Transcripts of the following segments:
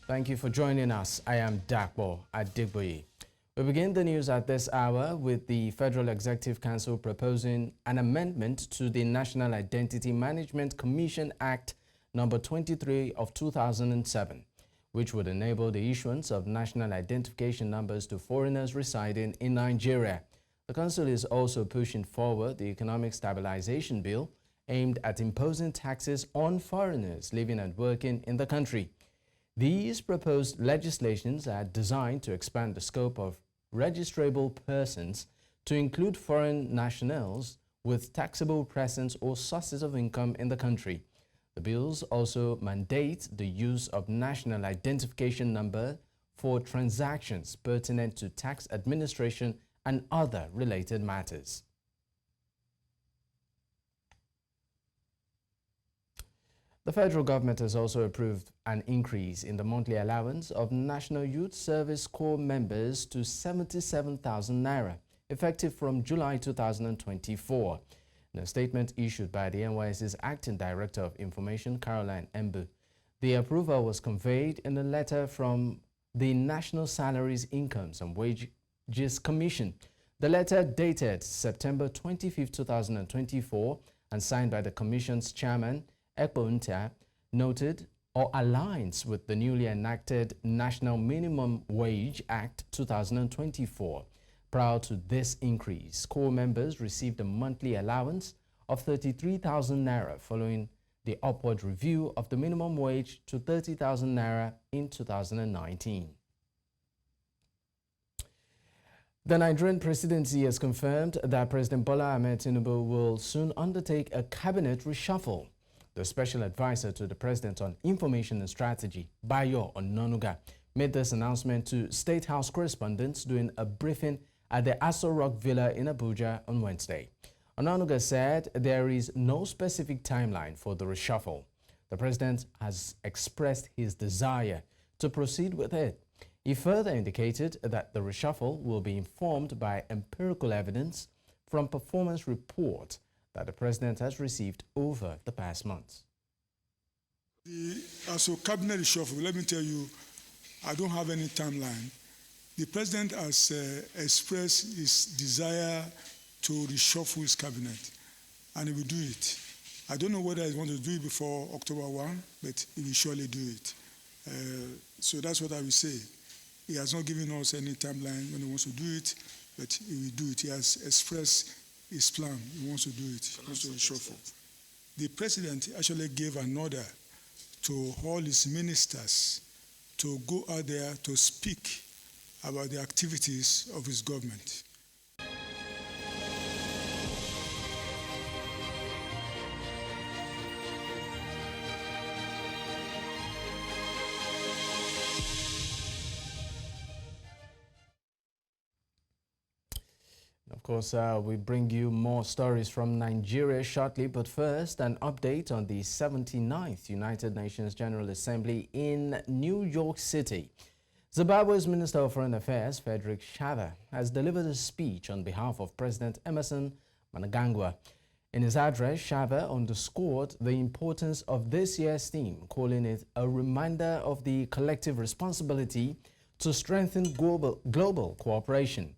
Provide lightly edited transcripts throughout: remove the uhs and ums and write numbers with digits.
Thank you for joining us. I am Dapo Adegboye. We begin the news at this hour with the Federal Executive Council proposing an amendment to the National Identity Management Commission Act number 23 of 2007, which would enable the issuance of national identification numbers to foreigners residing in Nigeria. The Council is also pushing forward the Economic Stabilization Bill aimed at imposing taxes on foreigners living and working in the country. These proposed legislations are designed to expand the scope of registrable persons to include foreign nationals with taxable presence or sources of income in the country. The bills also mandate the use of national identification number for transactions pertinent to tax administration and other related matters. The federal government has also approved an increase in the monthly allowance of National Youth Service Corps members to 77,000 naira, effective from July 2024. In a statement issued by the NYSC's Acting Director of Information, Caroline Embu, the approval was conveyed in a letter from the National Salaries, Incomes and Wages Commission. The letter, dated September 25, 2024, and signed by the Commission's chairman, Ekpo, noted or aligns with the newly enacted National Minimum Wage Act 2024. Prior to this increase, Corps members received a monthly allowance of 33,000 naira following the upward review of the minimum wage to 30,000 naira in 2019. The Nigerian presidency has confirmed that President Bola Ahmed Tinubu will soon undertake a cabinet reshuffle. The special advisor to the president on information and strategy, Bayo Ononuga, made this announcement to State House correspondents during a briefing at the Aso Rock Villa in Abuja on Wednesday. Ononuga said there is no specific timeline for the reshuffle. The president has expressed his desire to proceed with it. He further indicated that the reshuffle will be informed by empirical evidence from performance report that the president has received over the past months. As a cabinet reshuffle, let me tell you, I don't have any timeline. The president has expressed his desire to reshuffle his cabinet, and he will do it. I don't know whether he wants to do it before October 1, but he will surely do it. So that's what I will say. He has not given us any timeline when he wants to do it, but he will do it. He has expressed his plan. He wants to do it. He wants to reshuffle. The president actually gave an order to all his ministers to go out there to speak about the activities of his government. Of course, we bring you more stories from Nigeria shortly, but first, an update on the 79th United Nations General Assembly in New York City. Zimbabwe's Minister of Foreign Affairs, Frederick Shava, has delivered a speech on behalf of President Emerson Mnangagwa. In his address, Shava underscored the importance of this year's theme, calling it a reminder of the collective responsibility to strengthen global cooperation.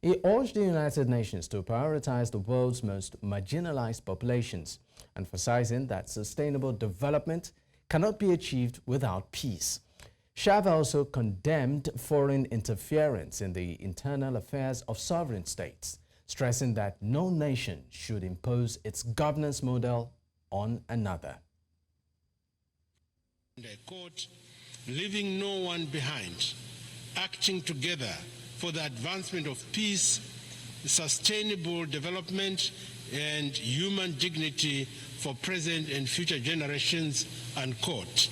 He urged the United Nations to prioritize the world's most marginalized populations, emphasizing that sustainable development cannot be achieved without peace. Shava also condemned foreign interference in the internal affairs of sovereign states, stressing that no nation should impose its governance model on another. And I quote, "Leaving no one behind, acting together for the advancement of peace, sustainable development, and human dignity for present and future generations," unquote,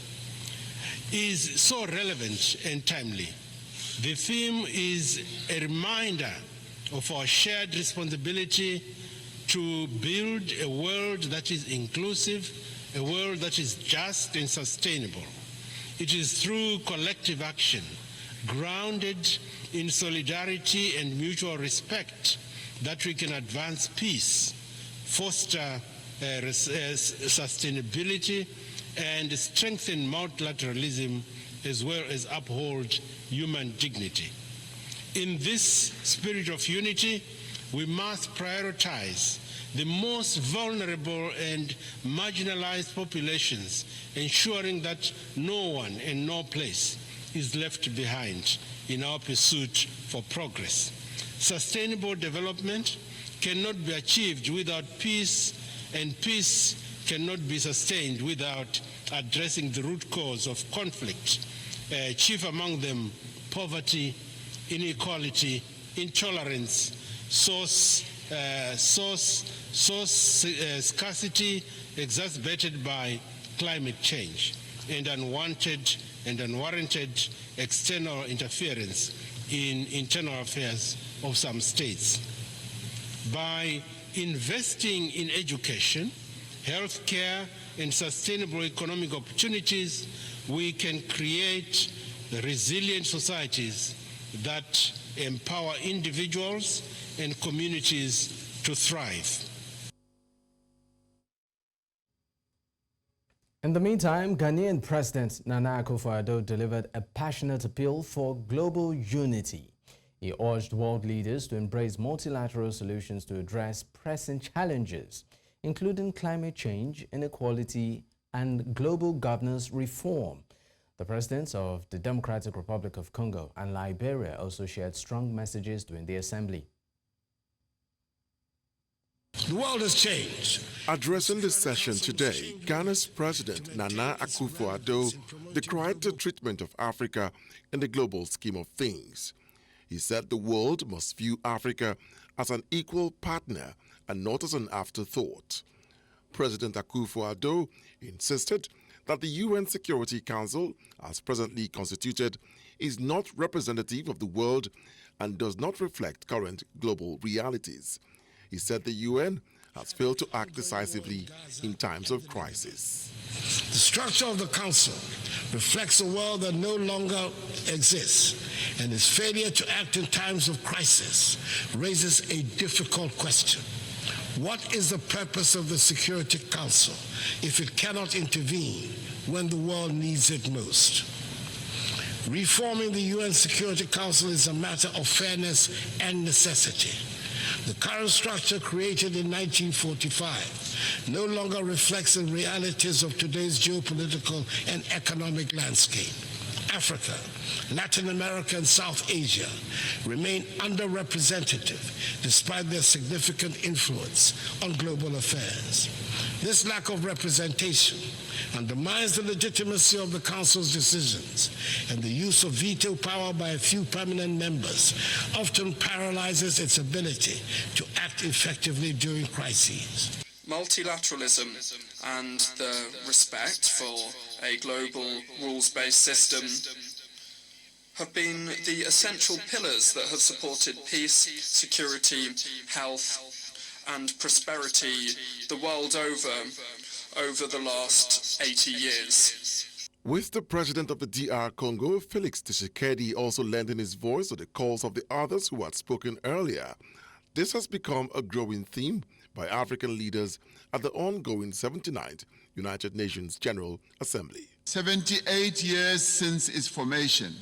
is so relevant and timely. The theme is a reminder of our shared responsibility to build a world that is inclusive, a world that is just and sustainable. It is through collective action, grounded in solidarity and mutual respect, that we can advance peace, foster sustainability, and strengthen multilateralism as well as uphold human dignity. In this spirit of unity, we must prioritize the most vulnerable and marginalized populations, ensuring that no one and no place is left behind in our pursuit for progress. Sustainable development cannot be achieved without peace, and peace cannot be sustained without addressing the root cause of conflict, chief among them poverty, inequality, intolerance, scarcity exacerbated by climate change, and unwanted and unwarranted external interference in internal affairs of some states. By investing in education, healthcare, and sustainable economic opportunities, we can create resilient societies that empower individuals and communities to thrive. In the meantime, Ghanaian President Nana Akufo-Addo delivered a passionate appeal for global unity. He urged world leaders to embrace multilateral solutions to address pressing challenges, including climate change, inequality, and global governance reform. The presidents of the Democratic Republic of Congo and Liberia also shared strong messages during the assembly. The world has changed. Addressing the session today, Ghana's President Nana Akufo-Addo decried the treatment of Africa in the global scheme of things. He said the world must view Africa as an equal partner and not as an afterthought. President Akufo-Addo insisted that the UN Security Council, as presently constituted, is not representative of the world and does not reflect current global realities. He said the UN has failed to act decisively in times of crisis. The structure of the Council reflects a world that no longer exists, and its failure to act in times of crisis raises a difficult question. What is the purpose of the Security Council if it cannot intervene when the world needs it most? Reforming the UN Security Council is a matter of fairness and necessity. The current structure, created in 1945, no longer reflects the realities of today's geopolitical and economic landscape. Africa, Latin America, and South Asia remain underrepresented despite their significant influence on global affairs. This lack of representation undermines the legitimacy of the Council's decisions, and the use of veto power by a few permanent members often paralyzes its ability to act effectively during crises. Multilateralism and the respect for a global rules-based system have been the essential pillars that have supported peace, security, health, and prosperity the world over the last 80 years. With the president of the DR Congo, Felix Tshisekedi, also lending his voice to the calls of the others who had spoken earlier, this has become a growing theme by African leaders at the ongoing 79th United Nations General Assembly. 78 years since its formation,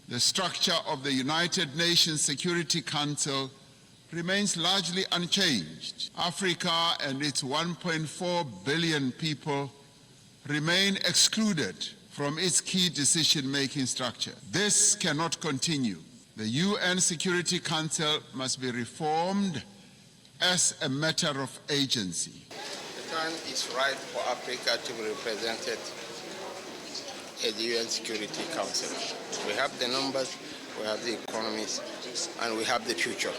the structure of the United Nations Security Council remains largely unchanged. Africa and its 1.4 billion people remain excluded from its key decision-making structure. This cannot continue. The UN Security Council must be reformed as a matter of agency. The time is right for Africa to be represented at the UN Security Council. We have the numbers, we have the economies, and we have the future.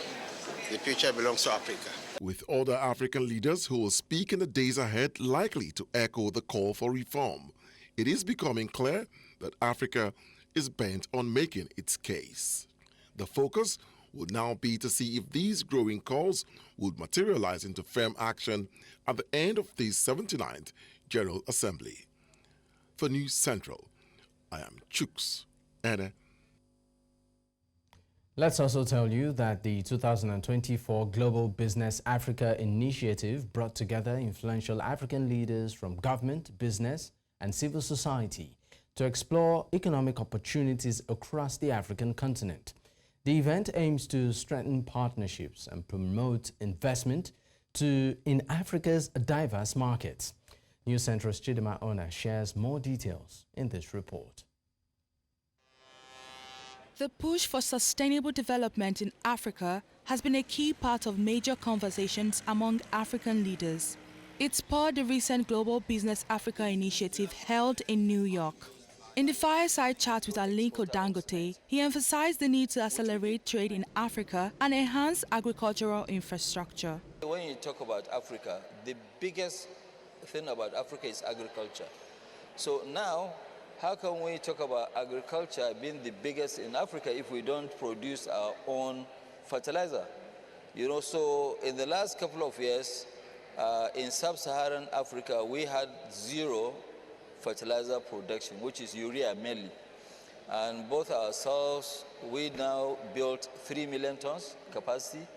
The future belongs to Africa. With other African leaders who will speak in the days ahead likely to echo the call for reform, it is becoming clear that Africa is bent on making its case. The focus would now be to see if these growing calls would materialize into firm action at the end of this 79th General Assembly. For News Central, I am Chooks Ede. Let's also tell you that the 2024 Global Business Africa Initiative brought together influential African leaders from government, business, and civil society to explore economic opportunities across the African continent. The event aims to strengthen partnerships and promote investment in Africa's diverse markets. News Central's Chidima Ona shares more details in this report. The push for sustainable development in Africa has been a key part of major conversations among African leaders. It spurred the recent Global Business Africa initiative held in New York. In the fireside chat with Aliko Dangote, he emphasized the need to accelerate trade in Africa and enhance agricultural infrastructure. When you talk about Africa, the biggest thing about Africa is agriculture. So now, how can we talk about agriculture being the biggest in Africa if we don't produce our own fertilizer? You know, so in the last couple of years, in sub-Saharan Africa, we had zero fertilizer production, which is urea mainly. And both ourselves, we now built 3 million tons capacity.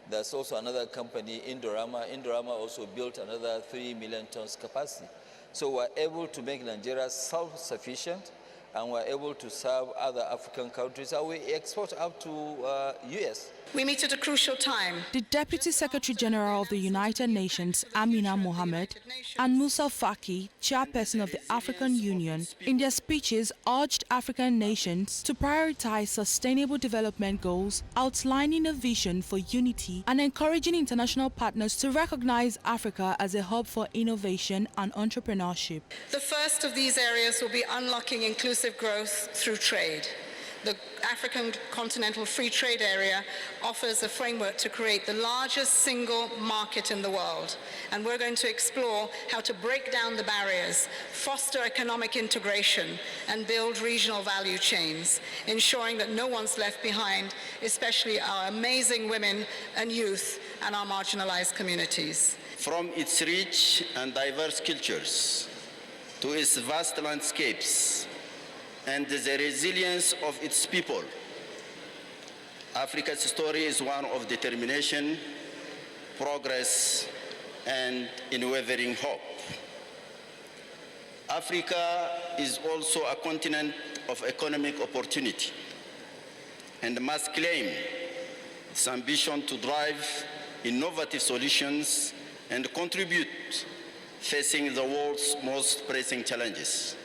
There's also another company, Indorama. Indorama also built another 3 million tons capacity. So we're able to make Nigeria self-sufficient, and we're able to serve other African countries, and we export up to US. We meet at a crucial time. The Deputy Secretary General of the United Nations, Amina Mohammed, and Musa Faki, chairperson of the African Union, in their speeches urged African nations to prioritize sustainable development goals, outlining a vision for unity and encouraging international partners to recognize Africa as a hub for innovation and entrepreneurship. The first of these areas will be unlocking inclusive growth through trade. The African Continental Free Trade Area offers a framework to create the largest single market in the world. And we're going to explore how to break down the barriers, foster economic integration, and build regional value chains, ensuring that no one's left behind, especially our amazing women and youth and our marginalized communities. From its rich and diverse cultures to its vast landscapes, and the resilience of its people, Africa's story is one of determination, progress, and unwavering hope. Africa is also a continent of economic opportunity and must claim its ambition to drive innovative solutions and contribute facing the world's most pressing challenges.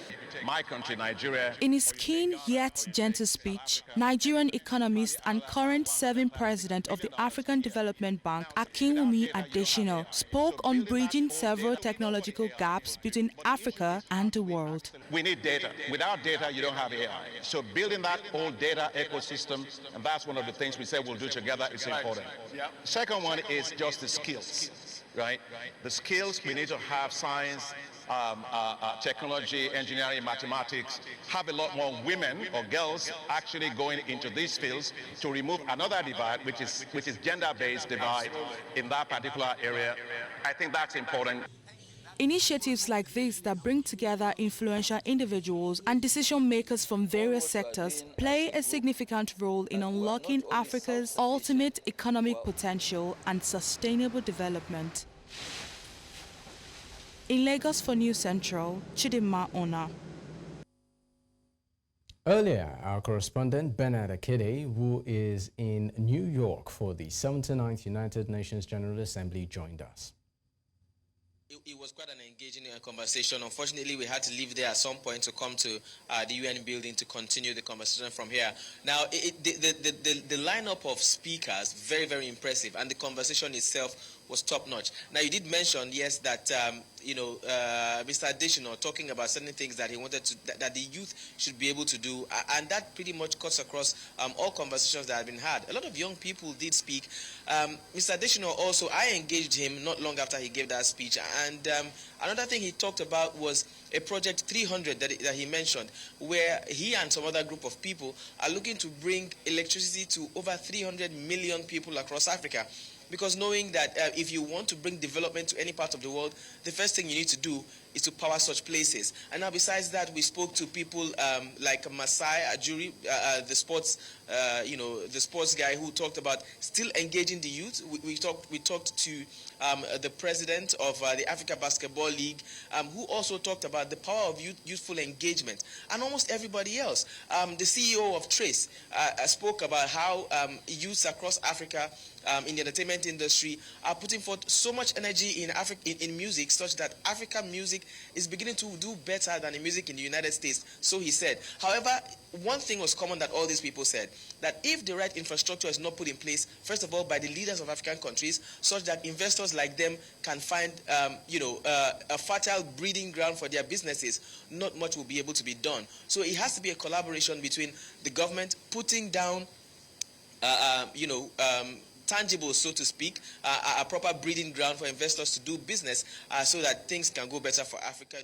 My country, Nigeria. In his keen yet gentle speech, Nigerian economist and current serving president of the African Development Bank, Akinwumi Adesina, spoke on bridging several technological gaps between Africa and the world. We need data. Without data, you don't have AI. So building that whole data ecosystem, and that's one of the things we said we'll do together, is important. The second one is just the skills, right? The skills, we need to have science, technology, engineering, mathematics, have a lot more women or girls actually going into these fields to remove another divide, which is gender-based divide in that particular area. I think that's important. Initiatives like this that bring together influential individuals and decision makers from various sectors play a significant role in unlocking Africa's ultimate economic potential and sustainable development. In Lagos for News Central, Chidima Ona. Earlier, our correspondent Bernard Akede, who is in New York for the 79th United Nations General Assembly, joined us. It was quite an engaging conversation. Unfortunately, we had to leave there at some point to come to the UN building to continue the conversation from here. Now, the lineup of speakers, very, very impressive, and the conversation itself was top-notch. Now, you did mention, yes, that, Mr. Adesina talking about certain things that he wanted to, that the youth should be able to do, and that pretty much cuts across all conversations that have been had. A lot of young people did speak. Mr. Adesina also, I engaged him not long after he gave that speech, and another thing he talked about was a project 300 that he mentioned, where he and some other group of people are looking to bring electricity to over 300 million people across Africa. Because knowing that if you want to bring development to any part of the world, the first thing you need to do is to power such places. And now besides that, we spoke to people like Masai Ajuri, the sports, the sports guy who talked about still engaging the youth. We talked to the president of the Africa Basketball League, who also talked about the power of youthful engagement, and almost everybody else. The CEO of Trace spoke about how youths across Africa in the entertainment industry are putting forth so much energy in music, such that African music is beginning to do better than the music in the United States. So he said. However, one thing was common that all these people said, that if the right infrastructure is not put in place, first of all, by the leaders of African countries, such that investors like them can find, a fertile breeding ground for their businesses, not much will be able to be done. So it has to be a collaboration between the government putting down, tangible, so to speak, a proper breeding ground for investors to do business, so that things can go better for Africa.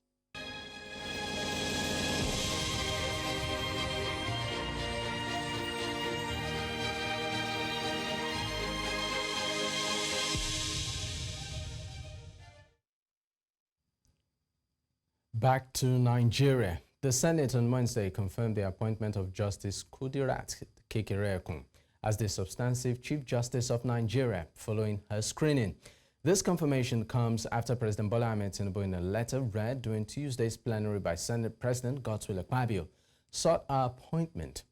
Back to Nigeria. The Senate on Wednesday confirmed the appointment of Justice Kudirat Kekereekun as the substantive Chief Justice of Nigeria following her screening. This confirmation comes after President Bola Ahmed Tinubu, in a letter read during Tuesday's plenary by Senate President Godswill Akpabio, sought her appointment.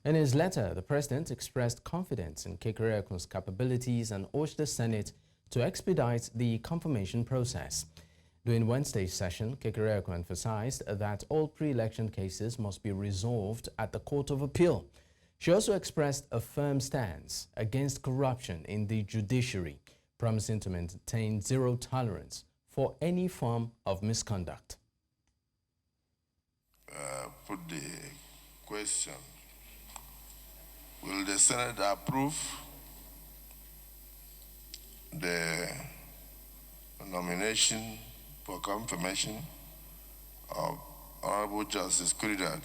In his letter, the President expressed confidence in Kekereekun's capabilities and urged the Senate to expedite the confirmation process. During Wednesday's session, Kekereekun emphasized that all pre-election cases must be resolved at the Court of Appeal. She also expressed a firm stance against corruption in the judiciary, promising to maintain zero tolerance for any form of misconduct. Put the question. Will the Senate approve the nomination for confirmation of Honorable Justice Kudirat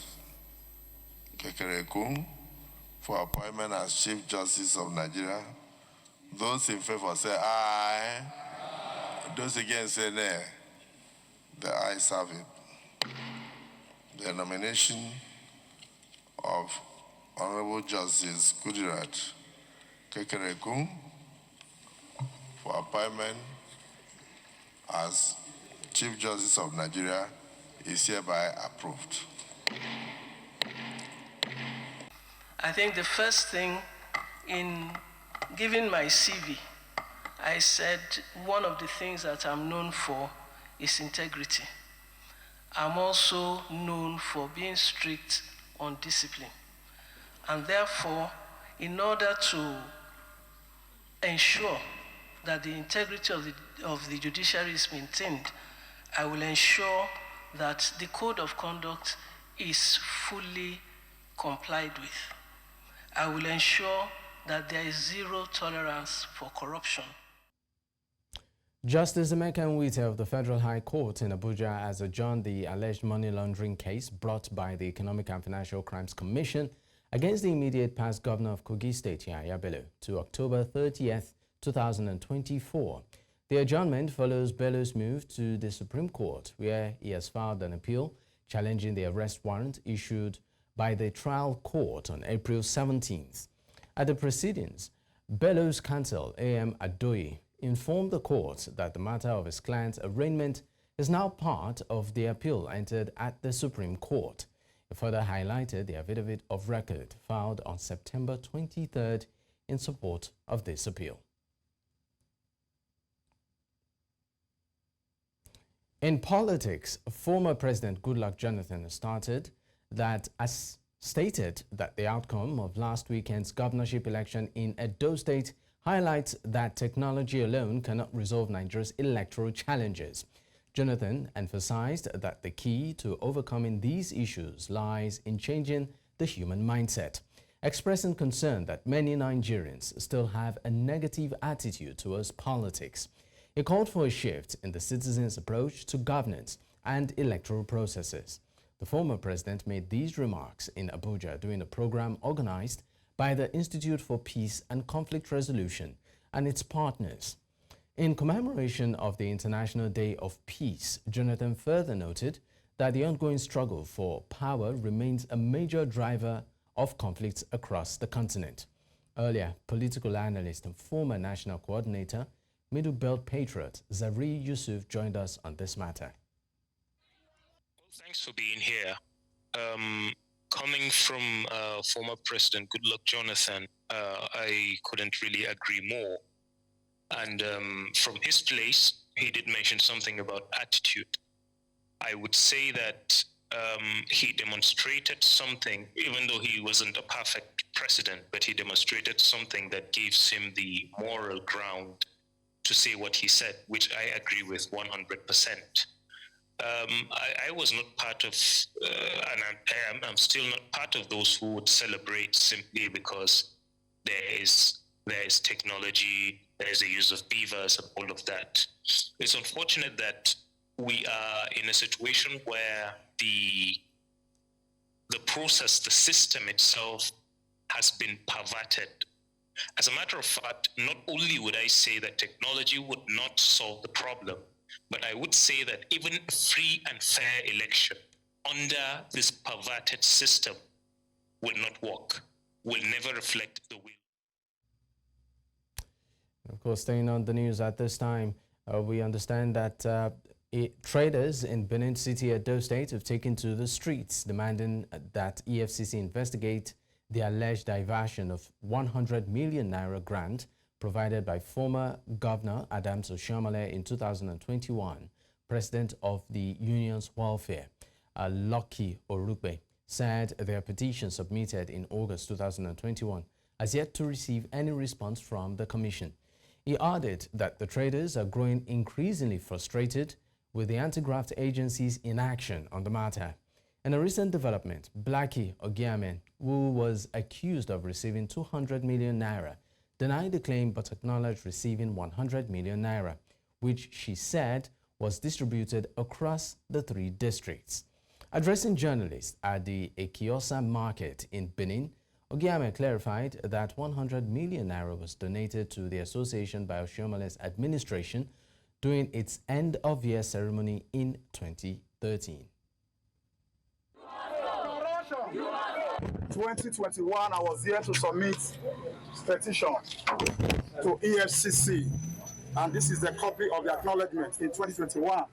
Kekereekun for appointment as Chief Justice of Nigeria? Those in favor say aye. Those against say nay. The ayes have it. The nomination of Honorable Justice Kudirat Kekereekun for appointment as Chief Justice of Nigeria is hereby approved. I think the first thing in giving my CV, I said one of the things that I'm known for is integrity. I'm also known for being strict on discipline. And therefore, in order to ensure that the integrity of the judiciary is maintained, I will ensure that the code of conduct is fully complied with. I will ensure that there is zero tolerance for corruption. Justice Emeka Nwite of the Federal High Court in Abuja has adjourned the alleged money laundering case brought by the Economic and Financial Crimes Commission against the immediate past governor of Kogi State, Yahaya Bello, to October 30th, 2024. The adjournment follows Bello's move to the Supreme Court, where he has filed an appeal challenging the arrest warrant issued by the trial court on April 17th. At the proceedings, Bello's counsel, A.M. Adegboye, informed the court that the matter of his client's arraignment is now part of the appeal entered at the Supreme Court. He further highlighted the affidavit of record filed on September 23rd in support of this appeal. In politics, former President Goodluck Jonathan stated that the outcome of last weekend's governorship election in Edo State highlights that technology alone cannot resolve Nigeria's electoral challenges. Jonathan emphasized that the key to overcoming these issues lies in changing the human mindset, expressing concern that many Nigerians still have a negative attitude towards politics. He called for a shift in the citizens' approach to governance and electoral processes. The former president made these remarks in Abuja during a program organized by the Institute for Peace and Conflict Resolution and its partners. In commemoration of the International Day of Peace, Jonathan further noted that the ongoing struggle for power remains a major driver of conflicts across the continent. Earlier, political analyst and former national coordinator, Middle Belt patriot Zavri Yusuf joined us on this matter. Well, thanks for being here. Coming from former President Goodluck Jonathan, I couldn't really agree more. And from his place, he did mention something about attitude. I would say that he demonstrated something, even though he wasn't a perfect president, but he demonstrated something that gives him the moral ground to say what he said, which I agree with 100%. I was not part of, and I'm still not part of those who would celebrate simply because there is technology, there is the use of beavers and all of that. It's unfortunate that we are in a situation where the process, the system itself has been perverted. As a matter of fact, not only would I say that technology would not solve the problem, but I would say that even a free and fair election under this perverted system will not work, will never reflect the will. Of course, staying on the news at this time, we understand that traders in Benin City, Edo State, have taken to the streets demanding that EFCC investigate the alleged diversion of 100 million naira grant provided by former Governor Adams Oshiomhole in 2021. President of the Union's Welfare, Lucky Orukpe, said their petition submitted in August 2021 has yet to receive any response from the Commission. He added that the traders are growing increasingly frustrated with the anti-graft agency's inaction on the matter. In a recent development, Blackie Ogiamen, who was accused of receiving 200 million naira, denied the claim but acknowledged receiving 100 million naira, which she said was distributed across the 3 districts. Addressing journalists at the Ekiosa market in Benin, Ogiame clarified that 100 million naira was donated to the association by Oshiomhole's administration during its end-of-year ceremony in 2013. 2021, I was here to submit petition to EFCC, and this is the copy of the acknowledgement. In 2021,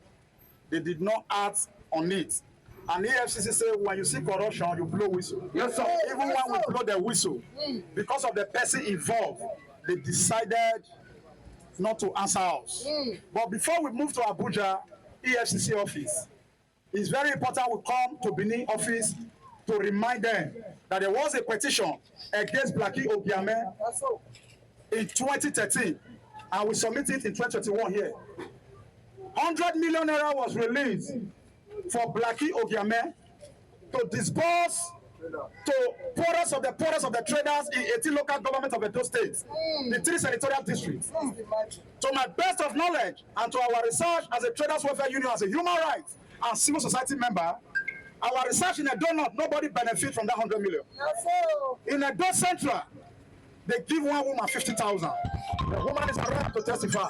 they did not act on it. And EFCC said, when you see corruption, you blow whistle. Yes, sir. Even when we blow the whistle, because of the person involved, they decided not to answer us. But before we move to Abuja, EFCC office, it's very important we come to Benin office to remind them that there was a petition against Blackie Ogiame in 2013, and we submitted in 2021 here. 100 million naira was released for Blackie Ogiame to disburse to poorest of the traders in 18 local governments of Edo State, the 3 senatorial districts. To my best of knowledge and to our research as a Traders Welfare Union, as a human rights and civil society member, our research in Edo North, nobody benefit from that 100 million. In Edo Central, they give one woman 50,000. The woman is allowed to testify.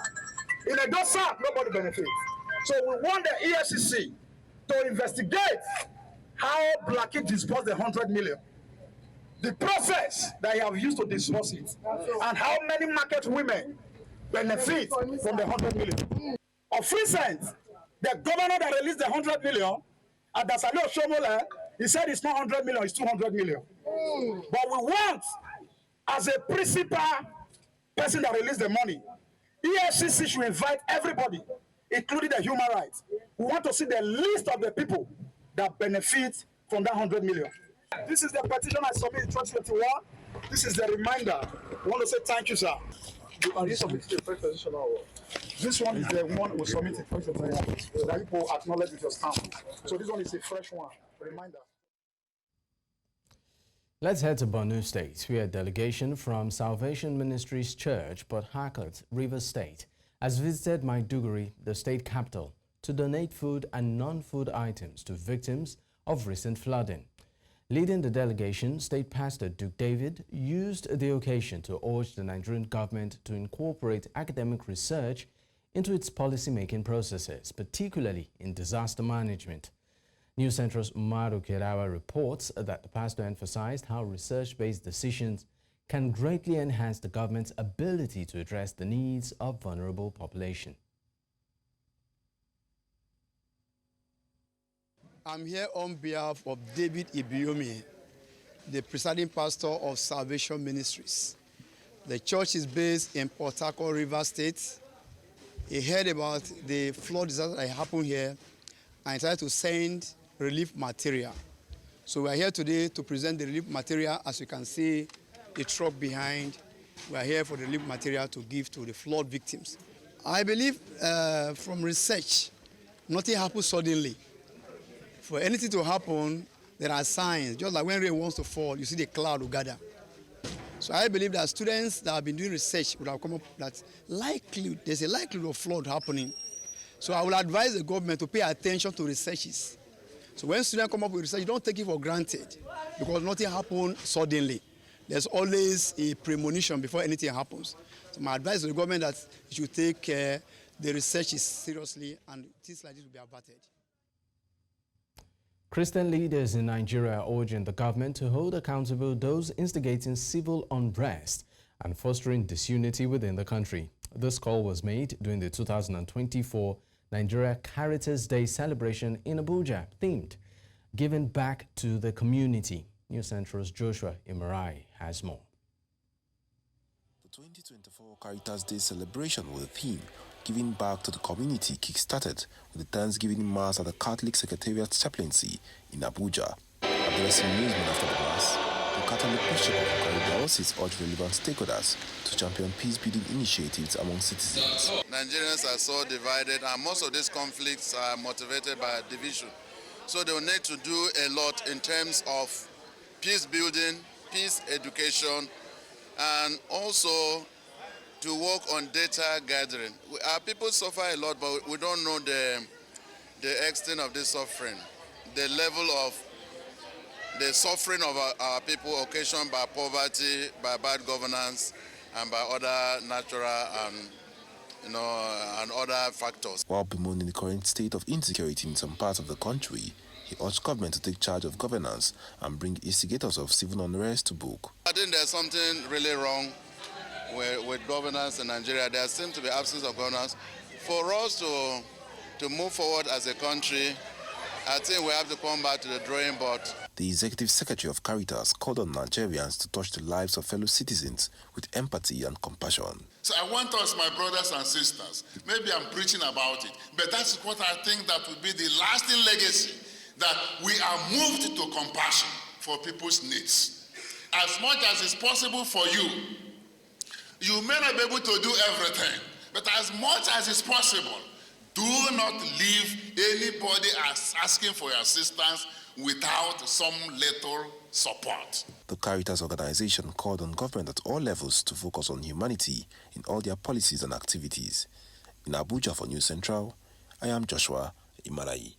In Edo South, nobody benefits. So we want the EFCC to investigate how Blackie disbursed the 100 million, the process that he have used to disburse it, and how many market women benefit from the 100 million. Of recent, the governor that released the 100 million, Adasale Oshiomhole, he said it's not 100 million, it's 200 million. But we want, as a principal person that released the money, EFCC should invite everybody, including the human rights. We want to see the list of the people that benefit from that 100 million. This is the petition I submitted in 2021. This is the reminder. I want to say thank you, sir. Are you submitted the first petition or what? This one is the one we submitted in 2021. That people acknowledge with your stamp. So this one is a fresh one. Reminder. Let's head to Borno State, where a delegation from Salvation Ministries Church, Port Harcourt, Rivers State, has visited Maiduguri, the state capital, to donate food and non-food items to victims of recent flooding. Leading the delegation, State Pastor Duke David used the occasion to urge the Nigerian government to incorporate academic research into its policy-making processes, particularly in disaster management. News Central's Umaru Kirawa reports that the pastor emphasized how research-based decisions can greatly enhance the government's ability to address the needs of vulnerable population. I'm here on behalf of David Ibiomi, the presiding pastor of Salvation Ministries. The church is based in Port Harcourt, Rivers State. He heard about the flood disaster that happened here and tried to send relief material. So we are here today to present the relief material. As you can see, the truck behind, we are here for the relief material to give to the flood victims. I believe from research, nothing happens suddenly. For anything to happen, there are signs. Just like when rain wants to fall, you see the cloud will gather. So I believe that students that have been doing research would have come up that there's a likelihood of flood happening. So I will advise the government to pay attention to researches. So when students come up with research, you don't take it for granted because nothing happens suddenly. There's always a premonition before anything happens. So my advice to the government that you should take the researches seriously and things like this will be averted. Christian leaders in Nigeria are urging the government to hold accountable those instigating civil unrest and fostering disunity within the country. This call was made during the 2024 Nigeria Caritas Day celebration in Abuja, themed Giving Back to the Community. News Central's Joshua Imarai has more. The 2024 Caritas Day celebration with the theme Giving Back to the Community kick-started with the Thanksgiving Mass at the Catholic Secretariat Chaplaincy in Abuja. Addressing newsmen after the Mass, the Catholic Bishop of Okari Diocese urged relevant stakeholders to champion peace-building initiatives among citizens. Nigerians are so divided, and most of these conflicts are motivated by division. So they will need to do a lot in terms of peace building, peace education, and also to work on data gathering. Our people suffer a lot, but we don't know the extent of this suffering, the level of the suffering of our people occasioned by poverty, by bad governance, and by other natural and other factors. While bemoaning the current state of insecurity in some parts of the country, he urged government to take charge of governance and bring instigators of civil unrest to book. I think there's something really wrong with governance in Nigeria. There seems to be absence of governance. For us to move forward as a country, I think we have to come back to the drawing board. The Executive Secretary of Caritas called on Nigerians to touch the lives of fellow citizens with empathy and compassion. So I want us, my brothers and sisters, maybe I'm preaching about it, but that's what I think that will be the lasting legacy, that we are moved to compassion for people's needs. As much as is possible for you, you may not be able to do everything, but as much as is possible, do not leave anybody asking for your assistance without some little support. The Caritas organization called on government at all levels to focus on humanity in all their policies and activities. In Abuja for News Central, I am Joshua Imarai.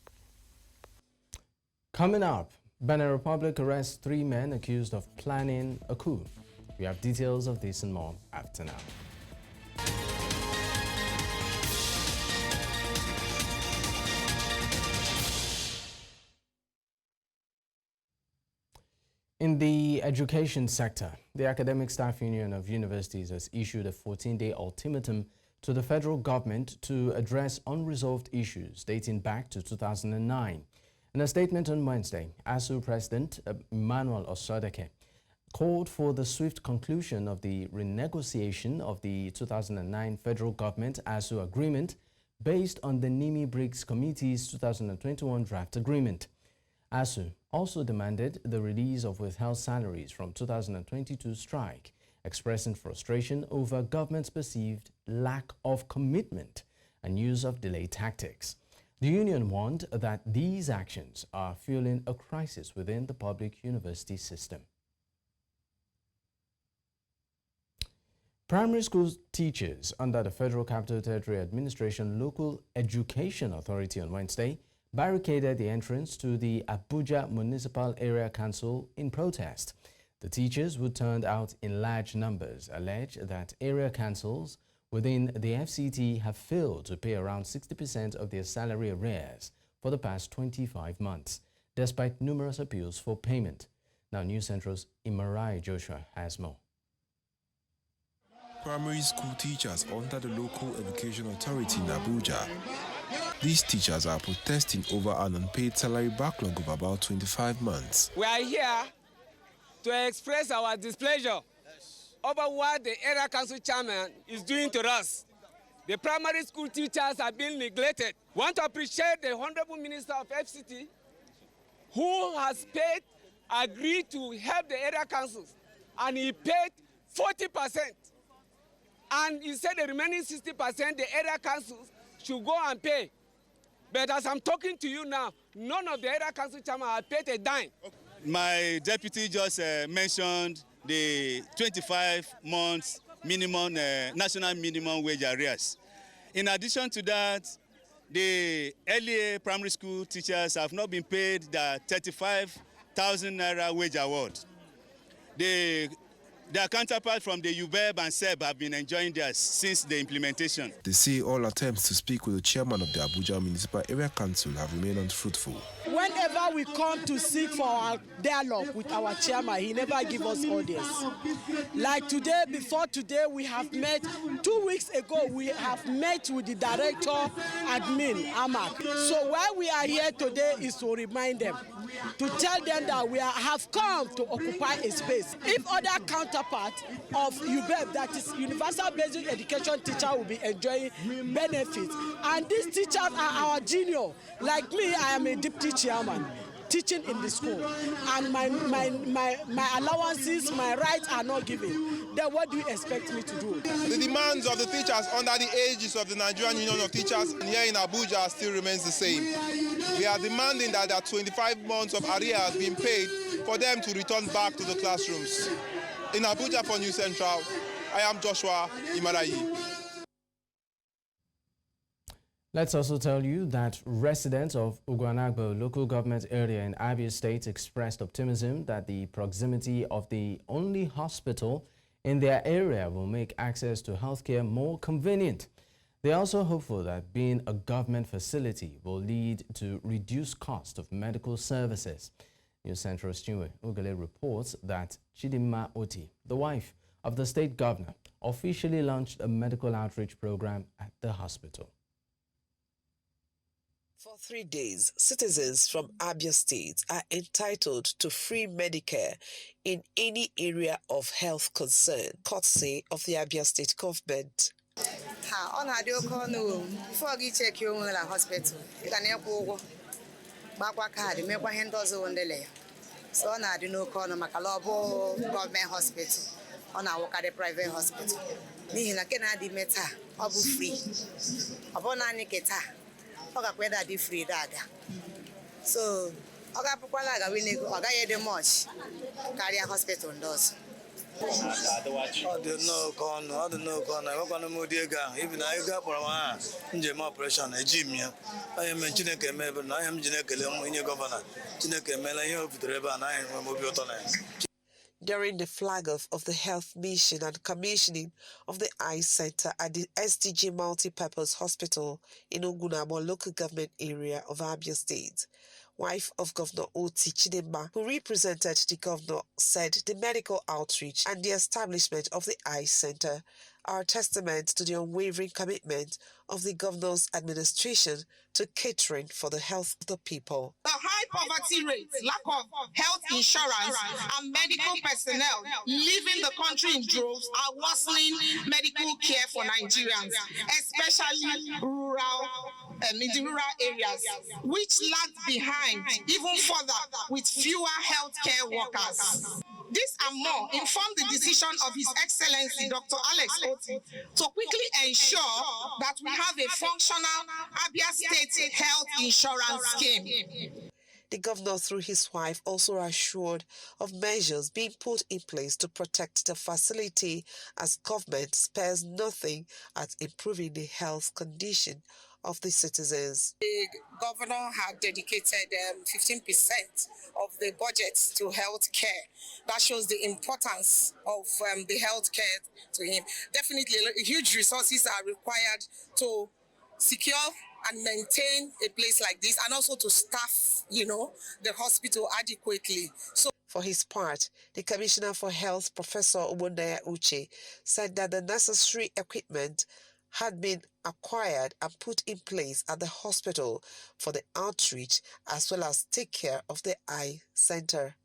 Coming up, Benin Republic arrests 3 men accused of planning a coup. We have details of this and more after now. In the education sector, the Academic Staff Union of Universities has issued a 14-day ultimatum to the federal government to address unresolved issues dating back to 2009. In a statement on Wednesday, ASU President Emmanuel Osodeke called for the swift conclusion of the renegotiation of the 2009 federal government ASU agreement based on the Nimi Briggs Committee's 2021 draft agreement. ASU also demanded the release of withheld salaries from 2022 strike, expressing frustration over government's perceived lack of commitment and use of delay tactics. The union warned that these actions are fueling a crisis within the public university system. Primary school teachers under the Federal Capital Territory Administration Local Education Authority on Wednesday barricaded the entrance to the Abuja Municipal Area Council in protest. The teachers, who turned out in large numbers, alleged that area councils within the FCT have failed to pay around 60% of their salary arrears for the past 25 months, despite numerous appeals for payment. Now, News Central's Imarai Joshua has more. Primary school teachers under the Local Education Authority in Abuja. These teachers are protesting over an unpaid salary backlog of about 25 months. We are here to express our displeasure over what the area council chairman is doing to us. The primary school teachers are being neglected. We want to appreciate the Honorable Minister of FCT who has agreed to help the area councils, and he paid 40%. And he said the remaining 60% the area councils should go and pay. But as I'm talking to you now, none of the area council chairman has paid a dime. My deputy just mentioned the 25 months minimum national minimum wage arrears. In addition to that, the earlier primary school teachers have not been paid the 35,000 naira wage award. Their counterparts from the UBEB and SEB have been enjoying theirs since the implementation. They say all attempts to speak with the chairman of the Abuja Municipal Area Council have remained unfruitful. Whenever we come to seek for our dialogue with our chairman, he never gives us audience. Like today, before today, we have met, 2 weeks ago, we have met with the director, admin, Amak. So why we are here today is to remind them, to tell them that we have come to occupy a space. If other counterparts of UBEB, that is Universal Basic Education teacher, will be enjoying benefits, and these teachers are our junior. Like me, I am a deputy chairman teaching in the school, and my allowances, my rights are not given. Then what do you expect me to do? The demands of the teachers under the aegis of the Nigerian Union of Teachers here in Abuja still remains the same. We are demanding that their 25 months of arrears being paid for them to return back to the classrooms. In Abuja for News Central, I am Joshua Imarayi. Let's also tell you that residents of Ugwanagbo local government area in Abia State expressed optimism that the proximity of the only hospital in their area will make access to healthcare more convenient. They are also hopeful that being a government facility will lead to reduced cost of medical services. News Central's Chinwe Ugale reports that Chidinma Oti, the wife of the state governor, officially launched a medical outreach program at the hospital. For 3 days, citizens from Abia State are entitled to free Medicare in any area of health concern, courtesy of the Abia State government. On had your corner before you check your own hospital. You can go back card, make 100 on the layer. So on had no corner, Macalobo government hospital, on our private hospital. Me in a Canadian meta, Abu free. Upon Aniketa. Whether they free dada. So Oga Pukwalaga we need Oga Yede much carry a hospital does. I don't know. I work on a Modiga, even I got for a gym operation, a gym. I am a Chineke member, and I am Chineke in your governor. Chineke Melanie of the River, and I am a mobile. During the flag-off of the health mission and commissioning of the eye center at the SDG Multi-Purpose Hospital in Ogunabo local government area of Abia State, wife of Governor Oti Chidinma, who represented the governor, said the medical outreach and the establishment of the eye center are testament to the unwavering commitment of the governor's administration to catering for the health of the people. The high poverty rates, lack of health insurance, and medical personnel leaving the country in droves are worsening medical care for Nigerians, especially in the rural areas, which lag behind even further with fewer healthcare workers. This and more informed the decision of His Excellency Dr. Alex Oti to quickly ensure that we have a functional Abia State health insurance scheme. The governor, through his wife, also assured of measures being put in place to protect the facility as government spares nothing at improving the health condition of the citizens. The governor had dedicated 15% of the budget to health care. That shows the importance of the health care to him. Definitely, huge resources are required to secure and maintain a place like this, and also to staff, the hospital adequately. So, for his part, the Commissioner for Health, Professor Obundaya Uche, said that the necessary equipment had been acquired and put in place at the hospital for the outreach as well as take care of the eye center.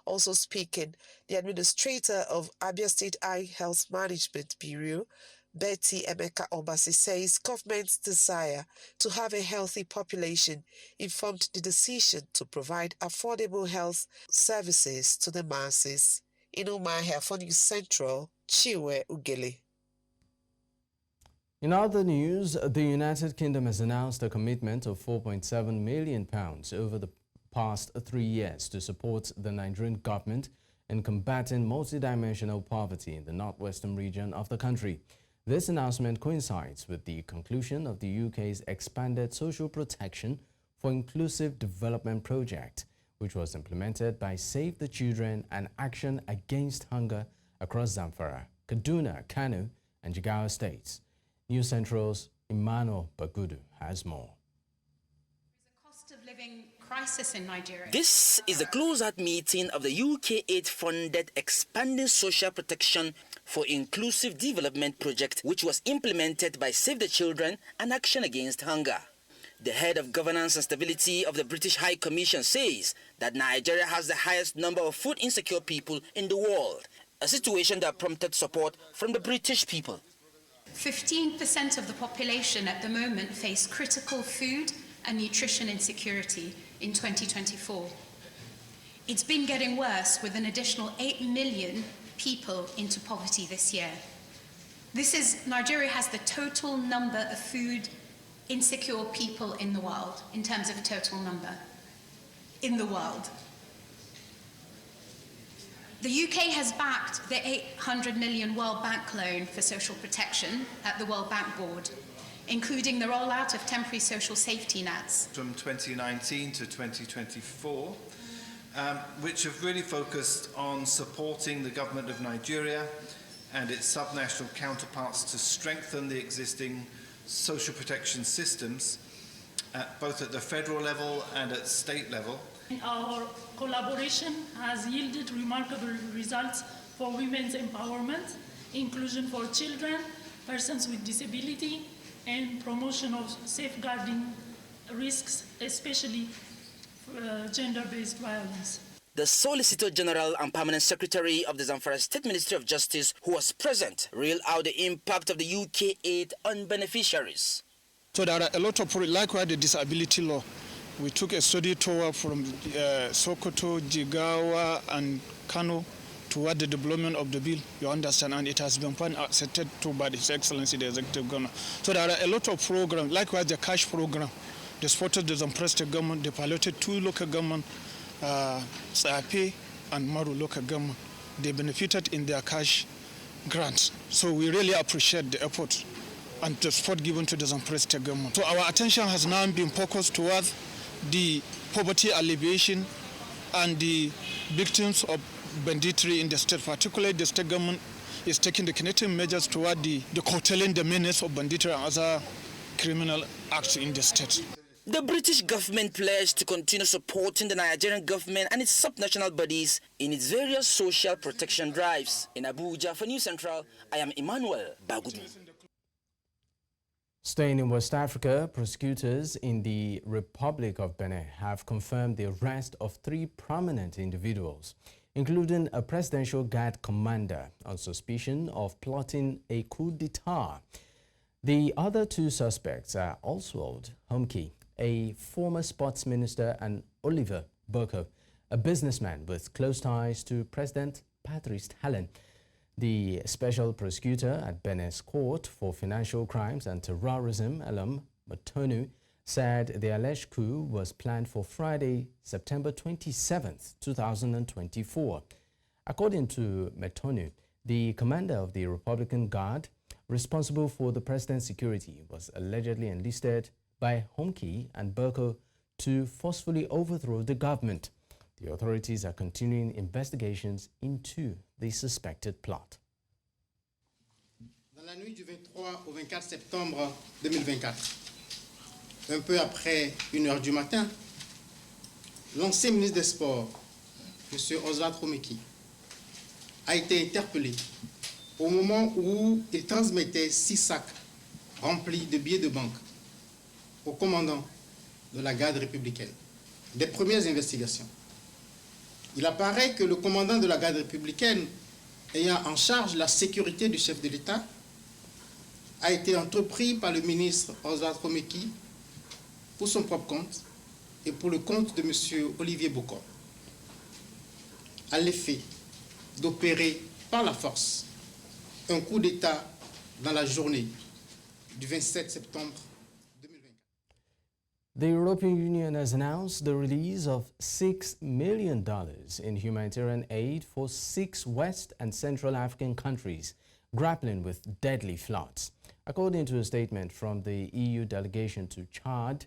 Also speaking, the administrator of Abia State Eye Health Management Bureau, Betty Emeka Obasi, says government's desire to have a healthy population informed the decision to provide affordable health services to the masses. In Umuahia for News Central, Chiwe Ugele. In other news, the United Kingdom has announced a commitment of £4.7 million over the past 3 years to support the Nigerian government in combating multidimensional poverty in the northwestern region of the country. This announcement coincides with the conclusion of the UK's expanded social protection for inclusive development project, which was implemented by Save the Children and Action Against Hunger across Zamfara, Kaduna, Kano, and Jigawa states. News Central's Emmanuel Bagudu has more. Cost of living crisis in Nigeria. This is a close-out meeting of the UK aid-funded Expanding Social Protection for Inclusive Development project, which was implemented by Save the Children and Action Against Hunger. The head of governance and stability of the British High Commission says that Nigeria has the highest number of food insecure people in the world, a situation that prompted support from the British people. 15% of the population at the moment face critical food and nutrition insecurity in 2024. It's been getting worse with an additional 8 million people into poverty this year. Nigeria has the total number of food insecure people in the world, in terms of a total number, in the world. The UK has backed the 800 million World Bank loan for social protection at the World Bank Board, including the rollout of temporary social safety nets. From 2019 to 2024, which have really focused on supporting the government of Nigeria and its subnational counterparts to strengthen the existing social protection systems, both at the federal level and at state level. Our collaboration has yielded remarkable results for women's empowerment, inclusion for children, persons with disability, and promotion of safeguarding risks, especially gender-based violence. The Solicitor General and Permanent Secretary of the Zamfara State Ministry of Justice, who was present, reeled out the impact of the UK aid on beneficiaries. So there are a lot of, likewise the disability law. We took a study tour from Sokoto, Jigawa, and Kano toward the development of the bill, you understand, and it has been accepted to by His Excellency the Executive Governor. So there are a lot of programs, likewise the cash program. They supported the Zamfara State government, they piloted 2 local government, Sape and Maru local government. They benefited in their cash grants. So we really appreciate the effort and the support given to the Zamfara State government. So our attention has now been focused towards the poverty alleviation and the victims of banditry in the state. Particularly, the state government is taking the kinetic measures toward the curtailing the menace of banditry and other criminal acts in the state. The British government pledged to continue supporting the Nigerian government and its subnational bodies in its various social protection drives. In Abuja, for News Central, I am Emmanuel Bagudu. Staying in West Africa, prosecutors in the Republic of Benin have confirmed the arrest of 3 prominent individuals, including a presidential guard commander, on suspicion of plotting a coup d'etat. The other 2 suspects are Oswald Humke, a former sports minister, and Oliver Boko, a businessman with close ties to President Patrice Talon. The special prosecutor at Benin's Court for Financial Crimes and Terrorism, Elam Matonu, said the alleged coup was planned for Friday, September 27, 2024. According to Matonu, the commander of the Republican Guard responsible for the president's security, was allegedly enlisted by Homke and Berko to forcefully overthrow the government. The authorities are continuing investigations into the suspected plot. Dans la nuit du 23 au 24 septembre 2024, un peu après 1h du matin, l'ancien ministre des Sports, M. Oswald Romeki, a été interpellé au moment où il transmettait 6 sacs remplis de billets de banque au commandant de la garde républicaine. Des premières investigations. Il apparaît que le commandant de la garde républicaine, ayant en charge la sécurité du chef de l'État, a été entrepris par le ministre Oswald Romeki pour son propre compte et pour le compte de M. Olivier Bocor, à l'effet d'opérer par la force un coup d'État dans la journée du 27 septembre 2024. The European Union has announced the release of $6 million in humanitarian aid for 6 West and Central African countries grappling with deadly floods. According to a statement from the EU delegation to Chad,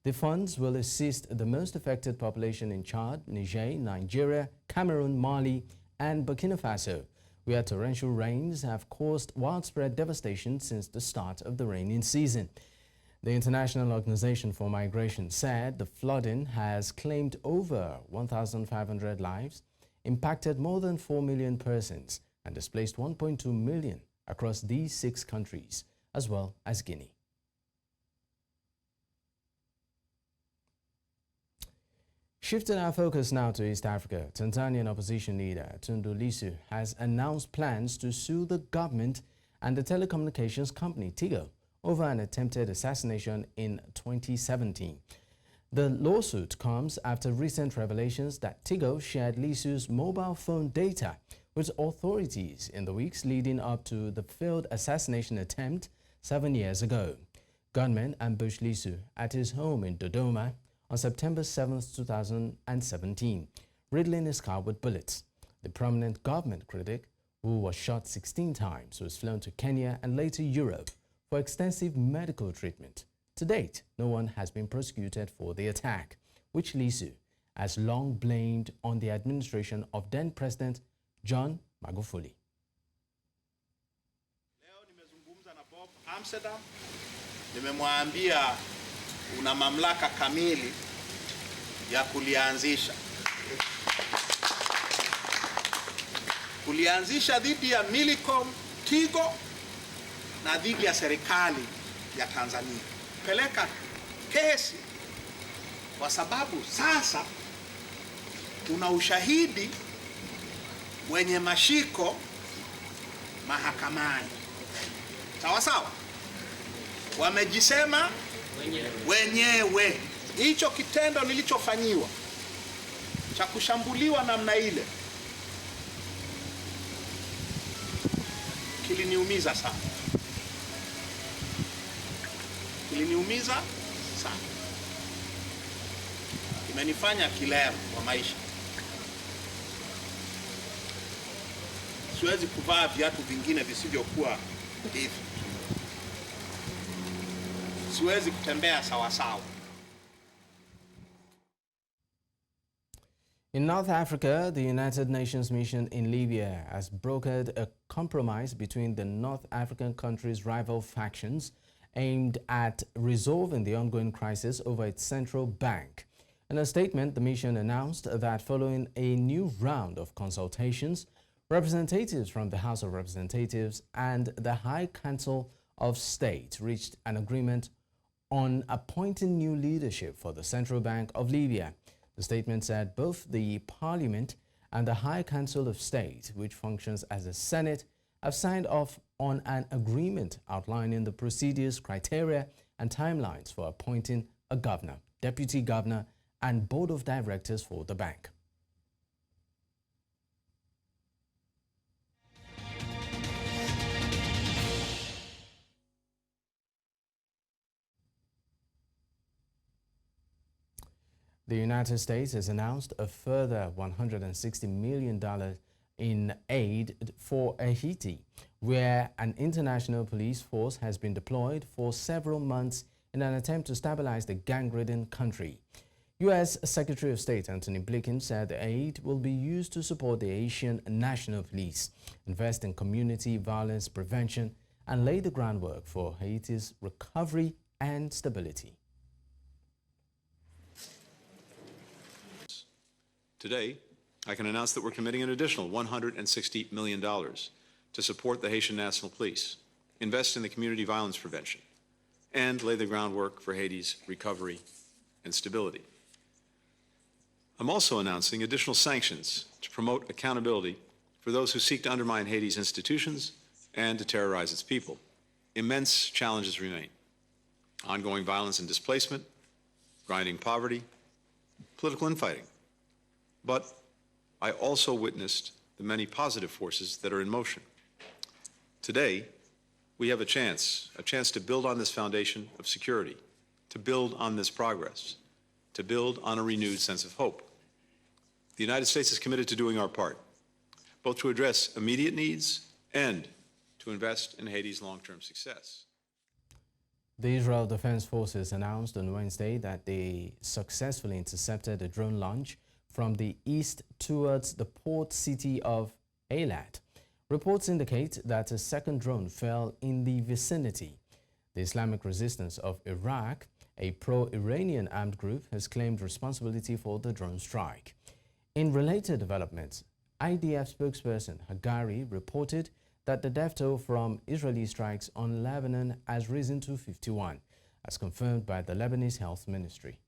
the funds will assist the most affected population in Chad, Niger, Nigeria, Cameroon, Mali, and Burkina Faso, where torrential rains have caused widespread devastation since the start of the rainy season. The International Organization for Migration said the flooding has claimed over 1,500 lives, impacted more than 4 million persons, and displaced 1.2 million across these 6 countries, as well as Guinea. Shifting our focus now to East Africa, Tanzanian opposition leader Tundu Lissu has announced plans to sue the government and the telecommunications company Tigo over an attempted assassination in 2017. The lawsuit comes after recent revelations that Tigo shared Lissu's mobile phone data with authorities in the weeks leading up to the failed assassination attempt 7 years ago. Gunmen ambushed Lissu at his home in Dodoma on September 7, 2017, riddling his car with bullets. The prominent government critic, who was shot 16 times, was flown to Kenya and later Europe for extensive medical treatment. To date, no one has been prosecuted for the attack, which Lissu has long blamed on the administration of then-President John Magufuli. Leo nimezungumza na Bob Amsterdam, nimemwambia una mamlaka kamili ya kulianzisha dhidi ya Millicom, Tigo na dhidi ya serikali ya Tanzania. Peleka kesi kwa sababu sasa una ushahidi wenye mashiko mahakamani. Sawa sawa? Wamejisema wenyewe. Hicho kitendo nilichofanyiwa cha kushambuliwa namna ile kiliniumiza sana. Kiliniumiza sana. Imenifanya kilema kwa maisha. Siwezi kuvaa viatu vingine visivyokuwa hivi. Siwezi kutembea sawa sawa. In North Africa, the United Nations mission in Libya has brokered a compromise between the North African country's rival factions aimed at resolving the ongoing crisis over its central bank. In a statement, the mission announced that following a new round of consultations, representatives from the House of Representatives and the High Council of State reached an agreement on appointing new leadership for the Central Bank of Libya. The statement said both the Parliament and the High Council of State, which functions as a Senate, have signed off on an agreement outlining the procedures, criteria, and timelines for appointing a governor, deputy governor, and board of directors for the bank. The United States has announced a further $160 million in aid for Haiti, where an international police force has been deployed for several months in an attempt to stabilize the gang-ridden country. U.S. Secretary of State Antony Blinken said the aid will be used to support the Haitian National Police, invest in community violence prevention, and lay the groundwork for Haiti's recovery and stability. Today, I can announce that we're committing an additional $160 million to support the Haitian National Police, invest in the community violence prevention, and lay the groundwork for Haiti's recovery and stability. I'm also announcing additional sanctions to promote accountability for those who seek to undermine Haiti's institutions and to terrorize its people. Immense challenges remain: ongoing violence and displacement, grinding poverty, political infighting. But I also witnessed the many positive forces that are in motion. Today, we have a chance to build on this foundation of security, to build on this progress, to build on a renewed sense of hope. The United States is committed to doing our part, both to address immediate needs and to invest in Haiti's long-term success. The Israel Defense Forces announced on Wednesday that they successfully intercepted a drone launch from the east towards the port city of Eilat. Reports indicate that a second drone fell in the vicinity. The Islamic Resistance of Iraq, a pro-Iranian armed group, has claimed responsibility for the drone strike. In related developments, IDF spokesperson Hagari reported that the death toll from Israeli strikes on Lebanon has risen to 51, as confirmed by the Lebanese Health Ministry.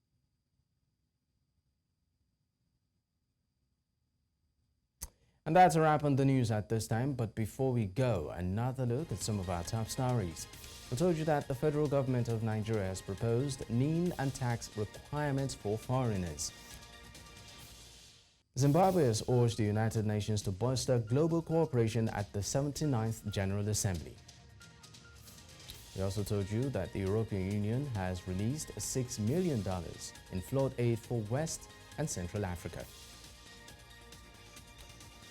And that's a wrap on the news at this time. But before we go, another look at some of our top stories. I told you that the federal government of Nigeria has proposed NIN and tax requirements for foreigners. Zimbabwe has urged the United Nations to bolster global cooperation at the 79th General Assembly. We also told you that the European Union has released $6 million in flood aid for West and Central Africa.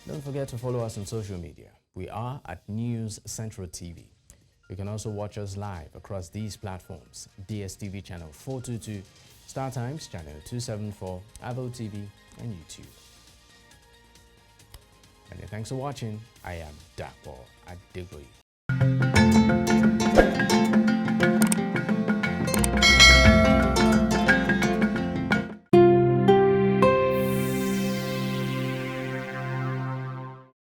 Don't forget to follow us on social media. We are at News Central TV. You can also watch us live across these platforms: DSTV channel 422, StarTimes channel 274, Avo TV, and YouTube. Many thanks for watching. I am Dapo Adegboye.